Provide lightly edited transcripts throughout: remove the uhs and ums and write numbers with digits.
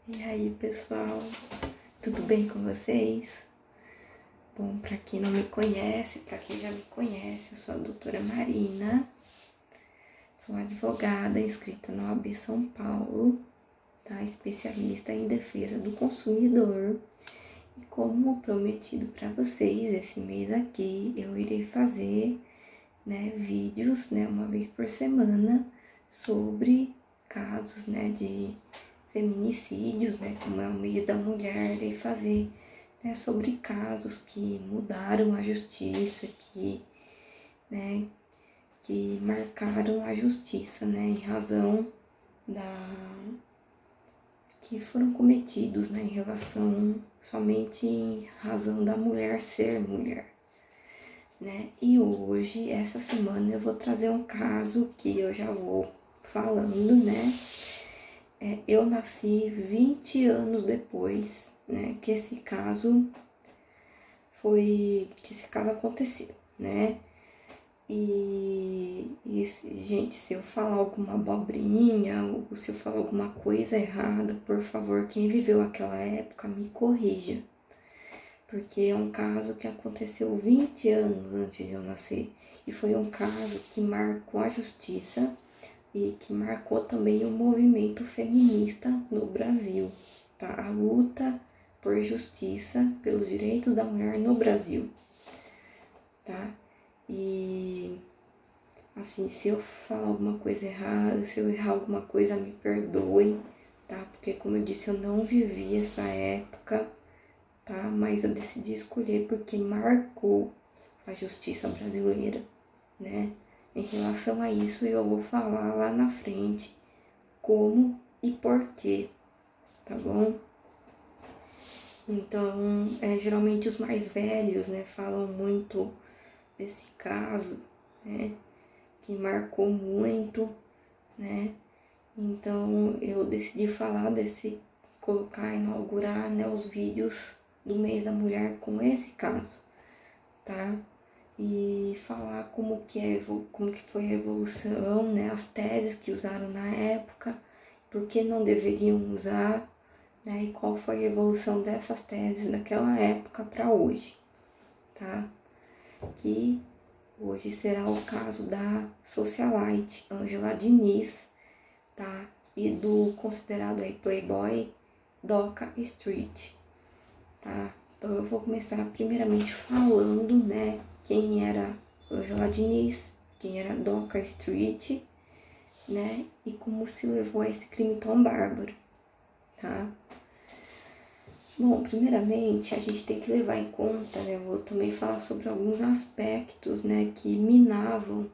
E aí, pessoal, tudo bem com vocês? Bom, para quem não me conhece, para quem já me conhece, eu sou a doutora Marina, sou advogada inscrita na OAB São Paulo, tá? Especialista em defesa do consumidor. E como prometido para vocês, esse mês aqui eu irei fazer, vídeos, uma vez por semana sobre casos, de feminicídios, como é o mês da mulher, irei fazer sobre casos que mudaram a justiça, que marcaram a justiça, em razão que foram cometidos, em relação, somente em razão da mulher ser mulher, E hoje, essa semana, eu vou trazer um caso que eu já vou falando, eu nasci 20 anos depois, que esse caso aconteceu, gente, se eu falar alguma abobrinha ou se eu falar alguma coisa errada, por favor, quem viveu aquela época me corrija. Porque é um caso que aconteceu 20 anos antes de eu nascer. E foi um caso que marcou a justiça e que marcou também o movimento feminista no Brasil, tá? A luta por justiça, pelos direitos da mulher no Brasil, tá? E, assim, se eu falar alguma coisa errada, se eu errar alguma coisa, me perdoem, tá? Porque, como eu disse, eu não vivi essa época, tá? Mas eu decidi escolher porque marcou a justiça brasileira, Em relação a isso, eu vou falar lá na frente como e porquê, tá bom? Então, geralmente os mais velhos, falam muito desse caso, que marcou muito, Então, eu decidi falar inaugurar, os vídeos do mês da mulher com esse caso, tá? E falar como que foi a evolução, as teses que usaram na época, por que não deveriam usar, e qual foi a evolução dessas teses daquela época para hoje, tá? Que hoje será o caso da socialite Ângela Diniz, tá? E do considerado aí playboy Doca Street, tá? Então eu vou começar primeiramente falando, quem era Ângela Diniz, quem era Doca Street, e como se levou a esse crime tão bárbaro, tá? Bom, primeiramente a gente tem que levar em conta, eu vou também falar sobre alguns aspectos, que minavam,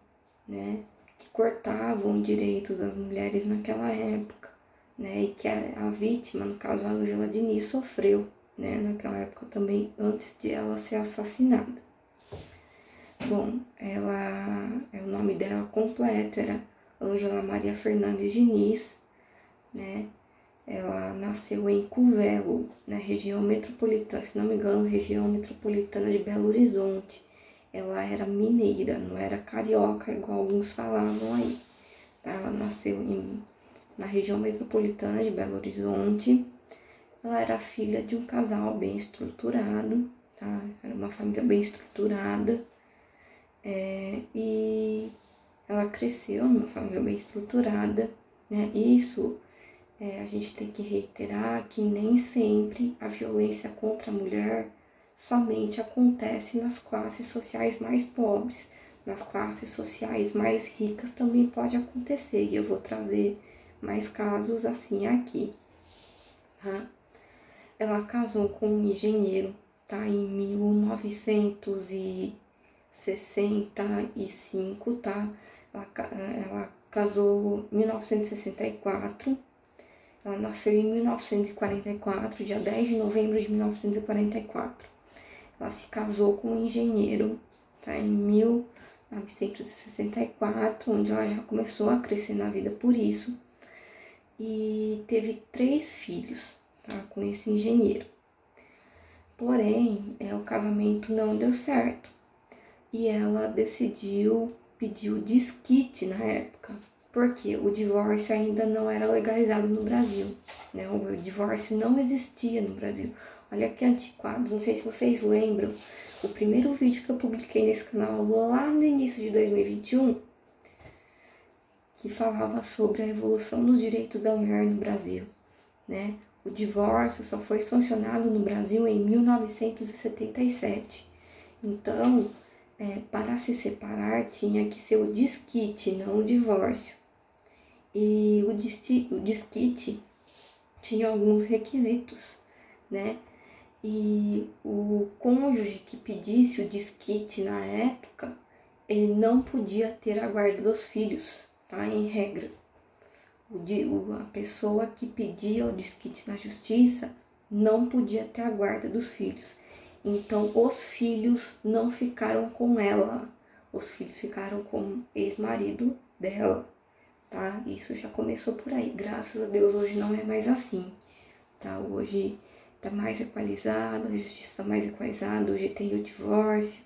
que cortavam direitos das mulheres naquela época, e que a vítima, no caso a Ângela Diniz, sofreu, naquela época também, antes de ela ser assassinada. Bom, o nome dela completo era Ângela Maria Fernandes Diniz, Ela nasceu em Cuvelo, região metropolitana, se não me engano, região metropolitana de Belo Horizonte. Ela era mineira, não era carioca, igual alguns falavam aí. Ela nasceu na região metropolitana de Belo Horizonte. Ela era filha de um casal bem estruturado, tá? Era uma família bem estruturada. E ela cresceu numa família bem estruturada, Isso, a gente tem que reiterar que nem sempre a violência contra a mulher somente acontece nas classes sociais mais pobres. Nas classes sociais mais ricas também pode acontecer, e eu vou trazer mais casos assim aqui, tá? Ela casou com um engenheiro, tá? Em 1965, tá? Ela casou em 1964. Ela nasceu em 1944, dia 10 de novembro de 1944. Ela se casou com um engenheiro, tá? Em 1964, onde ela já começou a crescer na vida por isso. E teve 3 filhos, tá? Com esse engenheiro. Porém, o casamento não deu certo. E ela pediu desquite na época, porque o divórcio ainda não era legalizado no Brasil, né? O divórcio não existia no Brasil. Olha que antiquado, não sei se vocês lembram, o primeiro vídeo que eu publiquei nesse canal lá no início de 2021, que falava sobre a evolução dos direitos da mulher no Brasil, né? O divórcio só foi sancionado no Brasil em 1977. Então, para se separar tinha que ser o desquite, não o divórcio. E o desquite tinha alguns requisitos, né? E o cônjuge que pedisse o desquite na época, ele não podia ter a guarda dos filhos, tá? Em regra. A pessoa que pedia o desquite na justiça não podia ter a guarda dos filhos. Então, os filhos não ficaram com ela, os filhos ficaram com o ex-marido dela, tá? Isso já começou por aí. Graças a Deus, hoje não é mais assim, tá? Hoje tá mais equalizado, a justiça tá mais equalizada, hoje tem o divórcio,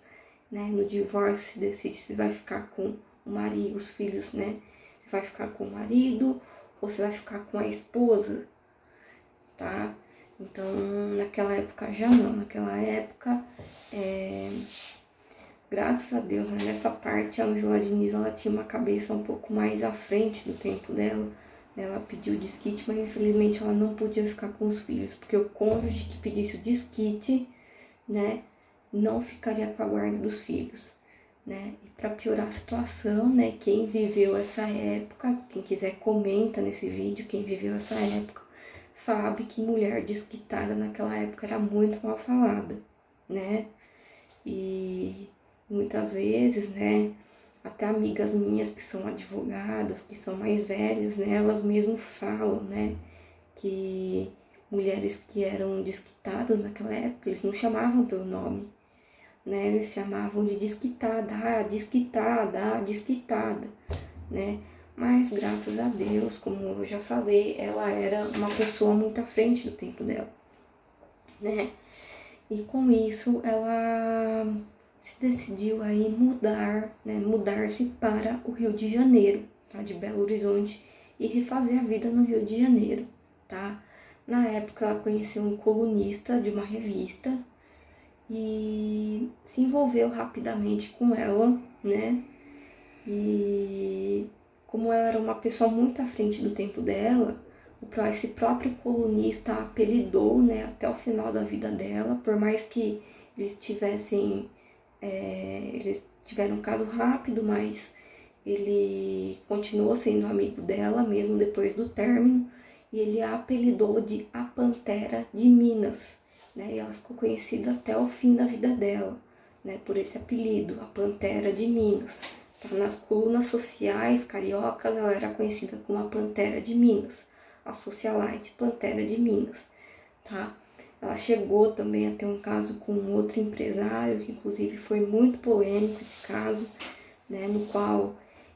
né? No divórcio se decide se vai ficar com o marido, os filhos, né? Se vai ficar com o marido ou se vai ficar com a esposa, tá? Então, naquela época já não, naquela época, graças a Deus, né, nessa parte a Ângela Diniz, ela tinha uma cabeça um pouco mais à frente do tempo dela, né? Ela pediu o desquite, mas infelizmente ela não podia ficar com os filhos, porque o cônjuge que pedisse o desquite, né, não ficaria com a guarda dos filhos, né? E para piorar a situação, né, quem viveu essa época, quem quiser comenta nesse vídeo, quem viveu essa época, sabe que mulher desquitada naquela época era muito mal falada, né? E muitas vezes, né, até amigas minhas que são advogadas, que são mais velhas, né, elas mesmo falam, né, que mulheres que eram desquitadas naquela época, eles não chamavam pelo nome, né, eles chamavam de desquitada, desquitada, desquitada, né? Mas graças a Deus, como eu já falei, ela era uma pessoa muito à frente do tempo dela, né? E com isso ela se decidiu aí mudar, né? Mudar-se para o Rio de Janeiro, tá? De Belo Horizonte, e refazer a vida no Rio de Janeiro, tá? Na época ela conheceu um colunista de uma revista e se envolveu rapidamente com ela, né? E como ela era uma pessoa muito à frente do tempo dela, esse próprio colunista apelidou, né, até o final da vida dela, por mais que eles eles tiveram um caso rápido, mas ele continuou sendo amigo dela, mesmo depois do término, e ele a apelidou de a Pantera de Minas, né, e ela ficou conhecida até o fim da vida dela, né, por esse apelido, a Pantera de Minas. Nas colunas sociais cariocas, ela era conhecida como a Pantera de Minas, a socialite Pantera de Minas, tá? Ela chegou também a ter um caso com um outro empresário, que inclusive foi muito polêmico esse caso, né? No qual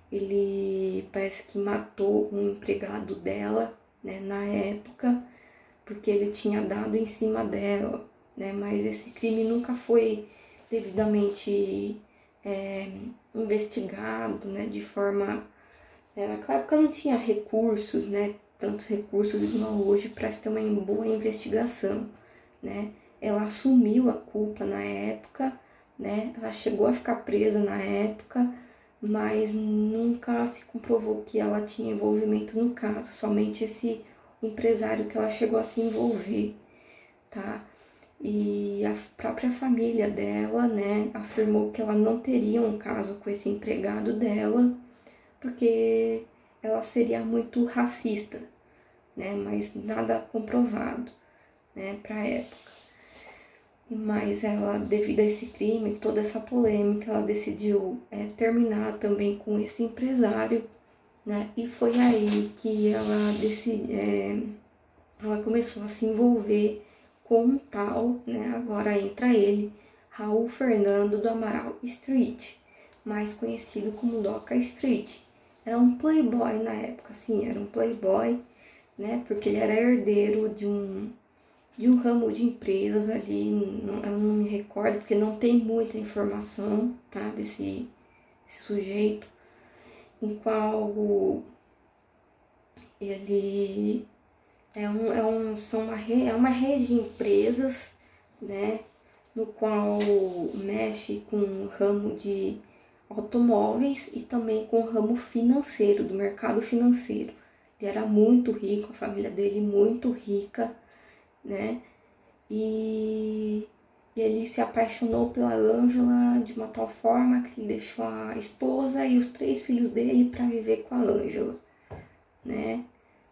ele parece que matou um empregado dela, né? Na época, porque ele tinha dado em cima dela, né? Mas esse crime nunca foi devidamente investigado, né, de forma... naquela época não tinha recursos, né, tantos recursos igual hoje para se ter uma boa investigação, né. Ela assumiu a culpa na época, né, ela chegou a ficar presa na época, mas nunca se comprovou que ela tinha envolvimento no caso, somente esse empresário que ela chegou a se envolver, tá. E a própria família dela, né, afirmou que ela não teria um caso com esse empregado dela, porque ela seria muito racista, né, mas nada comprovado, né, para a época. Mas ela, devido a esse crime, toda essa polêmica, ela decidiu terminar também com esse empresário, né, e foi aí que ela começou a se envolver com um tal, né, agora entra ele, Raul Fernando do Amaral Street, mais conhecido como Doca Street. Era um playboy na época, sim, era um playboy, né, porque ele era herdeiro de um ramo de empresas ali, eu não me recordo, porque não tem muita informação, tá, desse sujeito, em qual ele É uma rede de empresas, né, no qual mexe com o ramo de automóveis e também com o ramo financeiro, do mercado financeiro. Ele era muito rico, a família dele muito rica, né, e ele se apaixonou pela Ângela de uma tal forma que ele deixou a esposa e os 3 filhos dele para viver com a Ângela, né?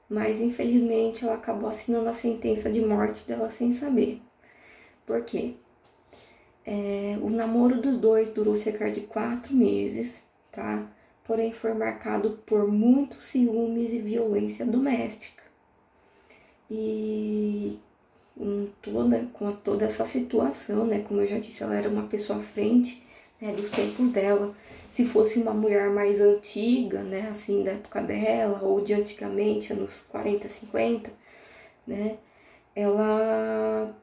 Mas infelizmente ela acabou assinando a sentença de morte dela sem saber. Por quê? O namoro dos dois durou cerca de 4 meses, tá? Porém foi marcado por muitos ciúmes e violência doméstica. E com toda essa situação, né? Como eu já disse, ela era uma pessoa à frente, né, dos tempos dela. Se fosse uma mulher mais antiga, né, assim, da época dela, ou de antigamente, anos 40, 50, né, ela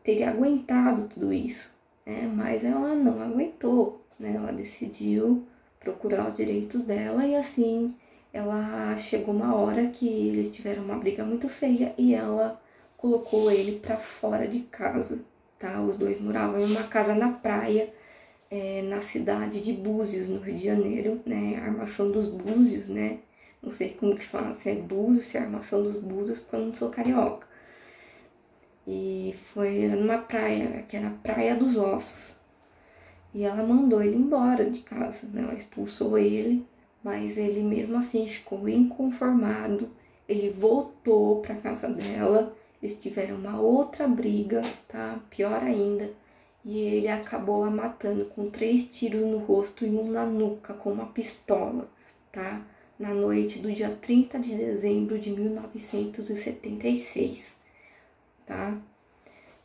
teria aguentado tudo isso, né, mas ela não aguentou, né, ela decidiu procurar os direitos dela e assim, ela chegou uma hora que eles tiveram uma briga muito feia e ela colocou ele para fora de casa, tá? Os dois moravam em uma casa na praia, na cidade de Búzios, no Rio de Janeiro, né? A Armação dos Búzios, né? Não sei como que fala, se é Búzios, se é Armação dos Búzios, porque eu não sou carioca. E foi numa praia, que era a Praia dos Ossos. E ela mandou ele embora de casa, né? Ela expulsou ele, mas ele mesmo assim ficou inconformado. Ele voltou para casa dela. Eles tiveram uma outra briga, tá? Pior ainda. E ele acabou a matando com 3 tiros no rosto e um na nuca com uma pistola, tá? Na noite do dia 30 de dezembro de 1976, tá?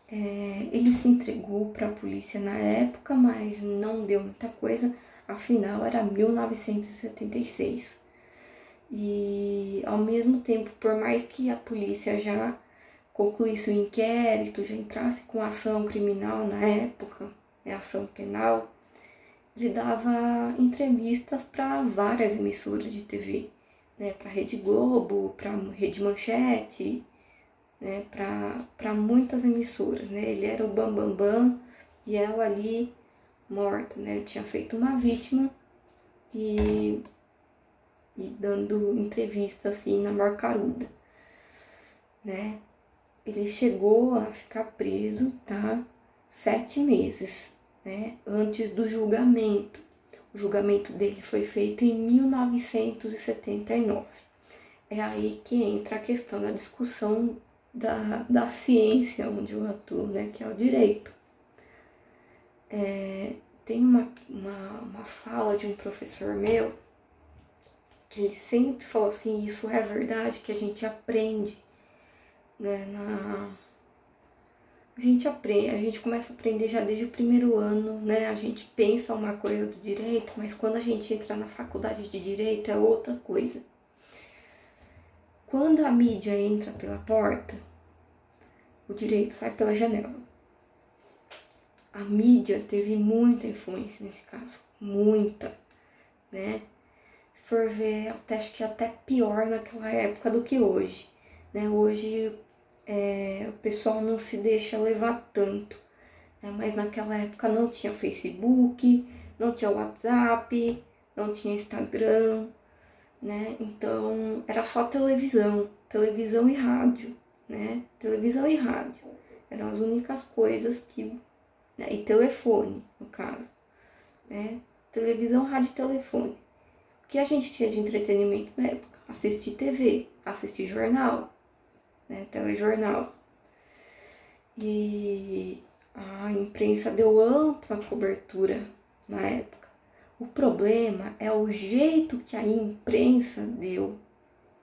Ele se entregou para a polícia na época, mas não deu muita coisa. Afinal, era 1976. E ao mesmo tempo, por mais que a polícia já concluísse o inquérito, já entrasse com ação criminal na época, né, ação penal, ele dava entrevistas para várias emissoras de TV, né, para Rede Globo, para Rede Manchete, né, para muitas emissoras, né, ele era o bambambam bam, bam, e ela ali morta, né, ele tinha feito uma vítima e dando entrevista assim na maior caruda, né. Ele chegou a ficar preso, tá? 7 meses, né? Antes do julgamento. O julgamento dele foi feito em 1979. É aí que entra a questão da discussão da ciência onde eu atuo, né? Que é o direito. Tem uma fala de um professor meu que ele sempre falou assim, isso é verdade, que a gente aprende, né, a gente começa a aprender já desde o primeiro ano, né? A gente pensa uma coisa do direito, mas quando a gente entra na faculdade de direito é outra coisa. Quando a mídia entra pela porta, o direito sai pela janela. A mídia teve muita influência nesse caso, muita, né? Se for ver, acho que até pior naquela época do que hoje, né? Hoje o pessoal não se deixa levar tanto, né? Mas naquela época não tinha Facebook, não tinha WhatsApp, não tinha Instagram, né? Então era só televisão e rádio, né? Televisão e rádio eram as únicas coisas que, né? E telefone, no caso, né? Televisão, rádio e telefone. O que a gente tinha de entretenimento na época? Assistir TV, assistir jornal, né, telejornal. E a imprensa deu ampla cobertura na época. O problema é o jeito que a imprensa deu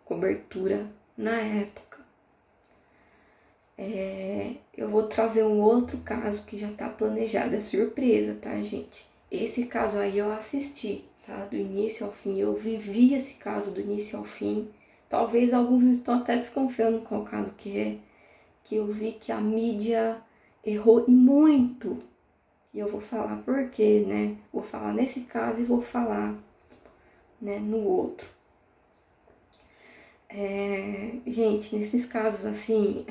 cobertura na época. Eu vou trazer um outro caso que já tá planejado, é surpresa, tá, gente? Esse caso aí eu assisti, tá, do início ao fim, eu vivi esse caso do início ao fim. Talvez alguns estão até desconfiando qual caso que é, que eu vi que a mídia errou e muito. E eu vou falar por quê, né? Vou falar nesse caso e vou falar, né, no outro. Gente, nesses casos assim,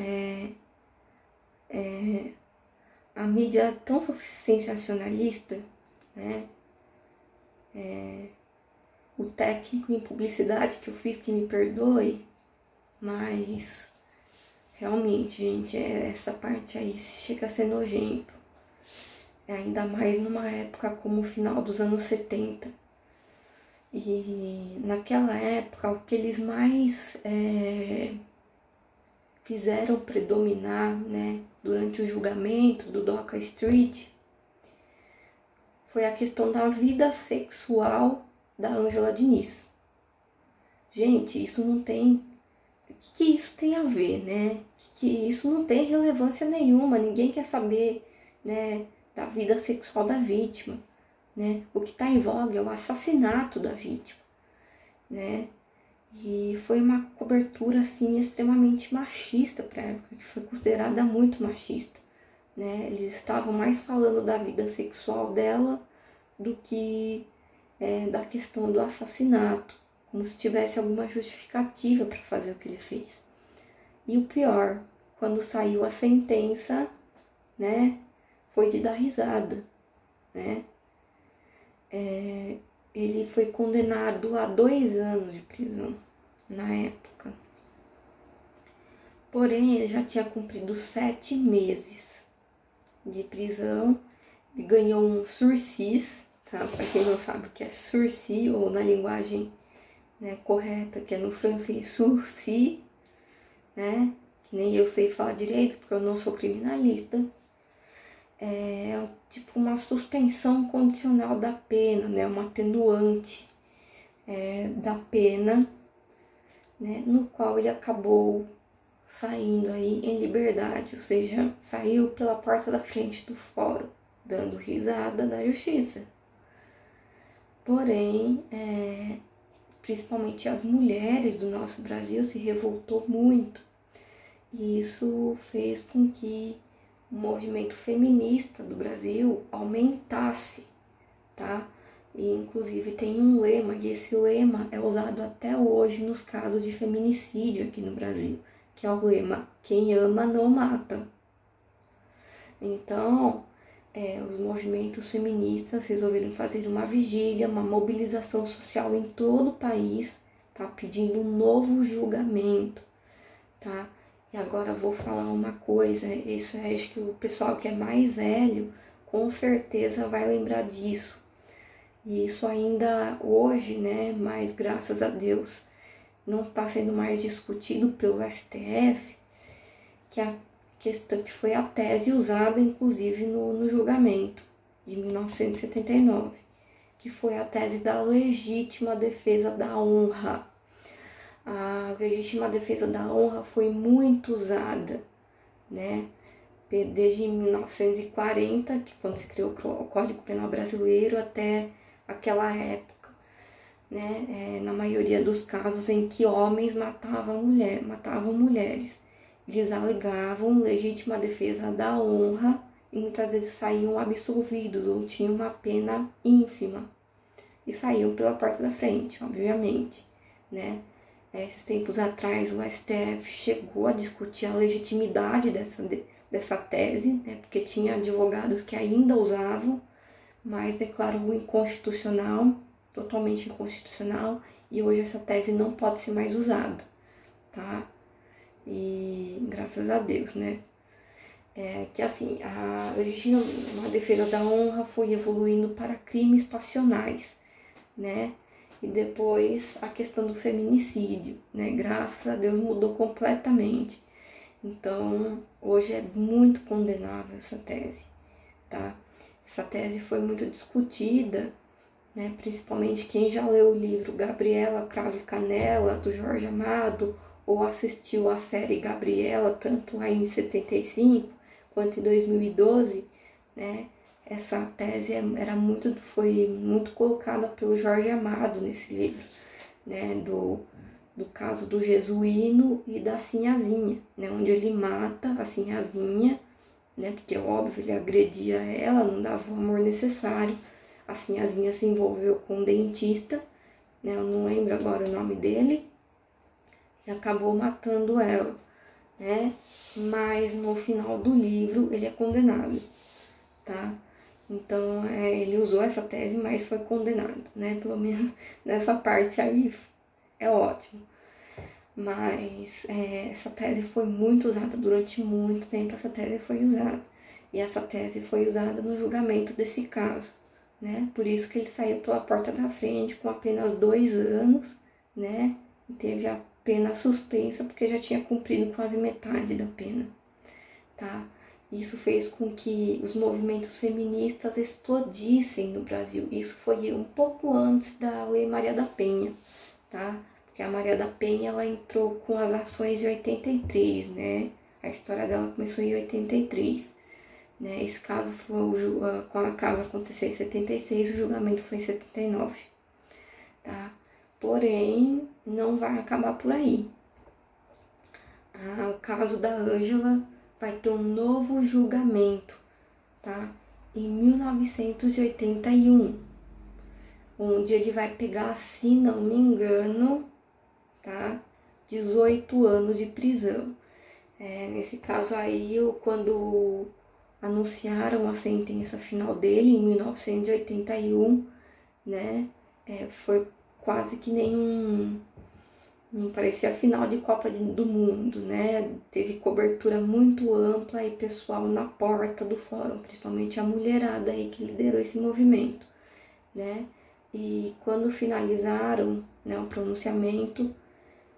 a mídia é tão sensacionalista, né? O técnico em publicidade que eu fiz, que me perdoe, mas realmente, gente, essa parte aí chega a ser nojento. Ainda mais numa época como o final dos anos 70. E naquela época, o que eles mais fizeram predominar, né, durante o julgamento do Doca Street, foi a questão da vida sexual da Ângela Diniz. Gente, isso não tem... O que isso tem a ver, né? Que isso não tem relevância nenhuma, ninguém quer saber, né, da vida sexual da vítima, né? O que está em voga é o assassinato da vítima, né? E foi uma cobertura, assim, extremamente machista para a época, que foi considerada muito machista, né? Eles estavam mais falando da vida sexual dela do que da questão do assassinato, como se tivesse alguma justificativa para fazer o que ele fez. E o pior, quando saiu a sentença, né, foi de dar risada, né? Ele foi condenado a 2 anos de prisão na época. Porém, ele já tinha cumprido 7 meses de prisão. Ele ganhou um sursis, tá? Para quem não sabe o que é sursis, ou na linguagem, né, correta, que é no francês sursis, né? Que nem eu sei falar direito, porque eu não sou criminalista. É tipo uma suspensão condicional da pena, né? Uma atenuante da pena, né? No qual ele acabou saindo aí em liberdade, ou seja, saiu pela porta da frente do fórum, dando risada da justiça. Porém, principalmente as mulheres do nosso Brasil se revoltou muito, e isso fez com que o movimento feminista do Brasil aumentasse, tá? E inclusive tem um lema, e esse lema é usado até hoje nos casos de feminicídio aqui no Brasil, que é o lema: quem ama não mata. Então, os movimentos feministas resolveram fazer uma vigília, uma mobilização social em todo o país, tá? Pedindo um novo julgamento, tá? E agora vou falar uma coisa, isso acho que o pessoal que é mais velho com certeza vai lembrar disso. E isso ainda hoje, né, mas graças a Deus, não está sendo mais discutido pelo STF, que a questão que foi a tese usada, inclusive, no julgamento de 1979, que foi a tese da legítima defesa da honra. A legítima defesa da honra foi muito usada, né? Desde 1940, que quando se criou o Código Penal Brasileiro, até aquela época, né? Na maioria dos casos em que homens matavam mulheres, eles alegavam legítima defesa da honra e muitas vezes saíam absolvidos ou tinham uma pena ínfima e saíam pela porta da frente, obviamente, né? Esses tempos atrás o STF chegou a discutir a legitimidade dessa tese, né? Porque tinha advogados que ainda usavam, mas declarou inconstitucional, totalmente inconstitucional, e hoje essa tese não pode ser mais usada, tá? E graças a Deus, né? Que assim, a legítima defesa da honra foi evoluindo para crimes passionais, né? E depois a questão do feminicídio, né? Graças a Deus mudou completamente. Então, hoje é muito condenável essa tese, tá? Essa tese foi muito discutida, né? Principalmente quem já leu o livro Gabriela, Cravo e Canela, do Jorge Amado, ou assistiu a série Gabriela, tanto lá em 75 quanto em 2012, né? Essa tese foi muito colocada pelo Jorge Amado nesse livro, né? Do caso do Jesuíno e da Sinhazinha, né? Onde ele mata a Sinhazinha, né? Porque, óbvio, ele agredia ela, não dava o amor necessário. A Sinhazinha se envolveu com um dentista, né? Eu não lembro agora o nome dele, e acabou matando ela, né? Mas no final do livro ele é condenado, tá? Então ele usou essa tese, mas foi condenado, né? Pelo menos nessa parte aí é ótimo. Mas essa tese foi muito usada durante muito tempo. Essa tese foi usada e essa tese foi usada no julgamento desse caso, né? Por isso que ele saiu pela porta da frente com apenas 2 anos, né? E teve a pena suspensa porque já tinha cumprido quase metade da pena, tá? Isso fez com que os movimentos feministas explodissem no Brasil. Isso foi um pouco antes da Lei Maria da Penha, tá? Porque a Maria da Penha, ela entrou com as ações de 83, né? A história dela começou em 83, né? Esse caso foi quando a causa aconteceu em 76, o julgamento foi em 79, tá? Porém, não vai acabar por aí. O caso da Ângela vai ter um novo julgamento, tá? Em 1981, onde ele vai pegar, se não me engano, tá? 18 anos de prisão. Nesse caso aí, quando anunciaram a sentença final dele, em 1981, né? Foi quase que não parecia a final de Copa do Mundo, né? Teve cobertura muito ampla e pessoal na porta do fórum, principalmente a mulherada aí que liderou esse movimento, né? E quando finalizaram, né, o pronunciamento,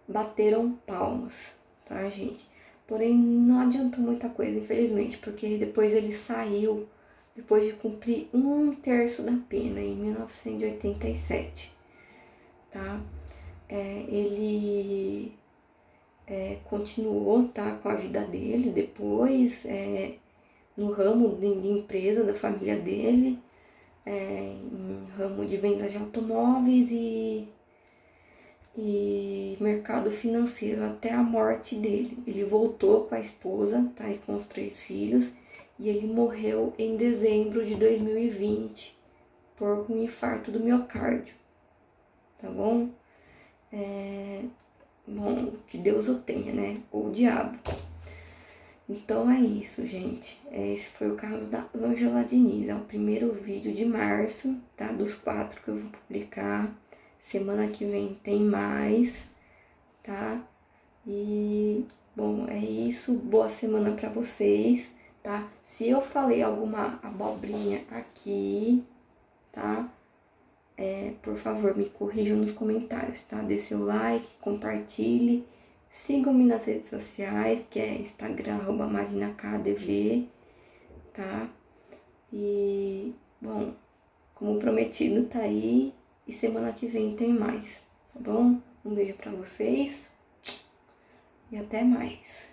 bateram palmas, tá, gente? Porém, não adiantou muita coisa, infelizmente, porque depois ele saiu, depois de cumprir 1/3 da pena, em 1987, tá? Ele continuou, tá, com a vida dele depois, no ramo de empresa da família dele, em ramo de vendas de automóveis e mercado financeiro até a morte dele. Ele voltou com a esposa, tá, e com os 3 filhos, e ele morreu em dezembro de 2020 por um infarto do miocárdio, tá bom? Bom, que Deus o tenha, né? Ou o diabo. Então é isso, gente. Esse foi o caso da Ângela Diniz. É o primeiro vídeo de março, tá? Dos 4 que eu vou publicar. Semana que vem tem mais, tá? E, bom, é isso. Boa semana pra vocês, tá? Se eu falei alguma abobrinha aqui, tá? Por favor, me corrijam nos comentários, tá? Dê seu like, compartilhe. Sigam-me nas redes sociais, que é Instagram, @marinakdv, tá? E, bom, como prometido, tá aí. E semana que vem tem mais, tá bom? Um beijo pra vocês e até mais.